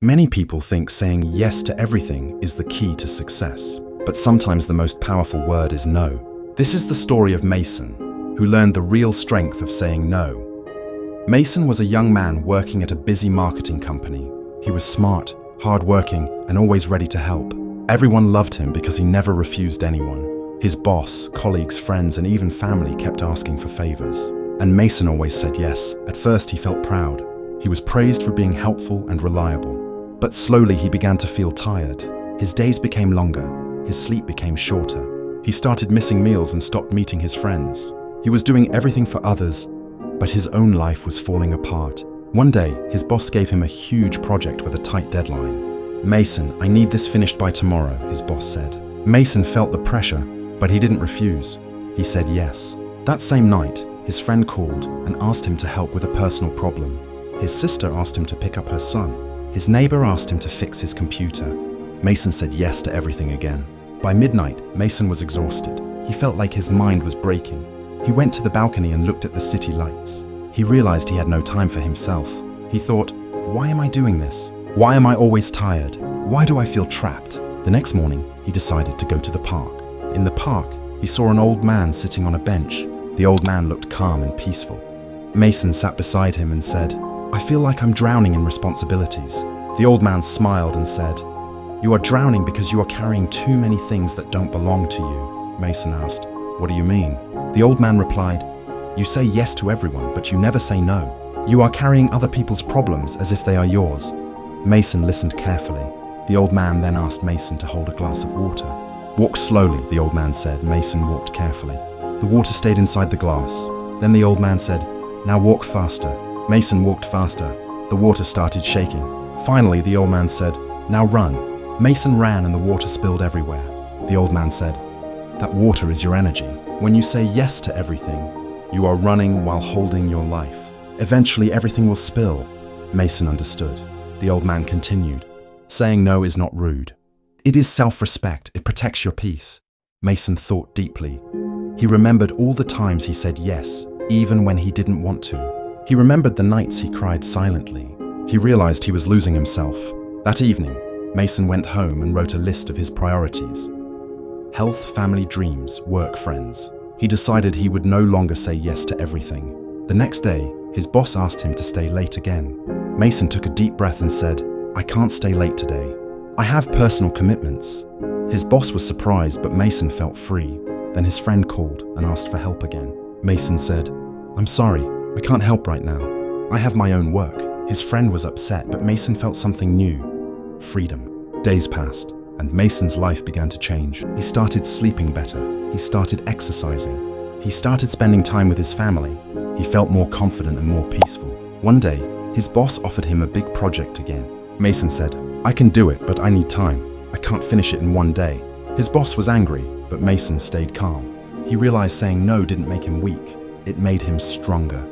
Many people think saying yes to everything is the key to success, but sometimes the most powerful word is no. This is the story of Mason, who learned the real strength of saying no. Mason was a young man working at a busy marketing company. He was smart, hardworking, and always ready to help. Everyone loved him because he never refused anyone. His boss, colleagues, friends, and even family kept asking for favors. And Mason always said yes. At first, he felt proud. He was praised for being helpful and reliable. But slowly he began to feel tired. His days became longer. His sleep became shorter. He started missing meals and stopped meeting his friends. He was doing everything for others, but his own life was falling apart. One day, his boss gave him a huge project with a tight deadline. "Mason, I need this finished by tomorrow," his boss said. Mason felt the pressure, but he didn't refuse. He said yes. That same night, his friend called and asked him to help with a personal problem. His sister asked him to pick up her son. His neighbor asked him to fix his computer. Mason said yes to everything again. By midnight, Mason was exhausted. He felt like his mind was breaking. He went to the balcony and looked at the city lights. He realized he had no time for himself. He thought, "Why am I doing this? Why am I always tired? Why do I feel trapped?" The next morning, he decided to go to the park. In the park, he saw an old man sitting on a bench. The old man looked calm and peaceful. Mason sat beside him and said, "I feel like I'm drowning in responsibilities." The old man smiled and said, "You are drowning because you are carrying too many things that don't belong to you." Mason asked, "What do you mean?" The old man replied, "You say yes to everyone, but you never say no. You are carrying other people's problems as if they are yours." Mason listened carefully. The old man then asked Mason to hold a glass of water. "Walk slowly," the old man said. Mason walked carefully. The water stayed inside the glass. Then the old man said, "Now walk faster." Mason walked faster. The water started shaking. Finally, the old man said, "Now run." Mason ran and the water spilled everywhere. The old man said, "That water is your energy. When you say yes to everything, you are running while holding your life. Eventually, everything will spill." Mason understood. The old man continued, "Saying no is not rude. It is self-respect. It protects your peace." Mason thought deeply. He remembered all the times he said yes, even when he didn't want to. He remembered the nights he cried silently. He realized he was losing himself. That evening, Mason went home and wrote a list of his priorities. Health, family, dreams, work, friends. He decided he would no longer say yes to everything. The next day, his boss asked him to stay late again. Mason took a deep breath and said, "I can't stay late today. I have personal commitments." His boss was surprised, but Mason felt free. Then his friend called and asked for help again. Mason said, "I'm sorry, I can't help right now. I have my own work." His friend was upset, but Mason felt something new: freedom. Days passed, and Mason's life began to change. He started sleeping better. He started exercising. He started spending time with his family. He felt more confident and more peaceful. One day, his boss offered him a big project again. Mason said, "I can do it, but I need time. I can't finish it in one day." His boss was angry, but Mason stayed calm. He realized saying no didn't make him weak. It made him stronger.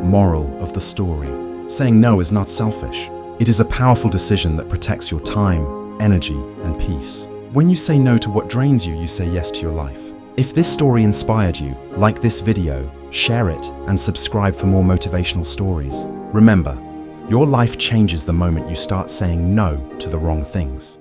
Moral of the story: saying no is not selfish. It is a powerful decision that protects your time, energy, and peace. When you say no to what drains you, you say yes to your life. If this story inspired you, like this video, share it, and subscribe for more motivational stories. Remember, your life changes the moment you start saying no to the wrong things.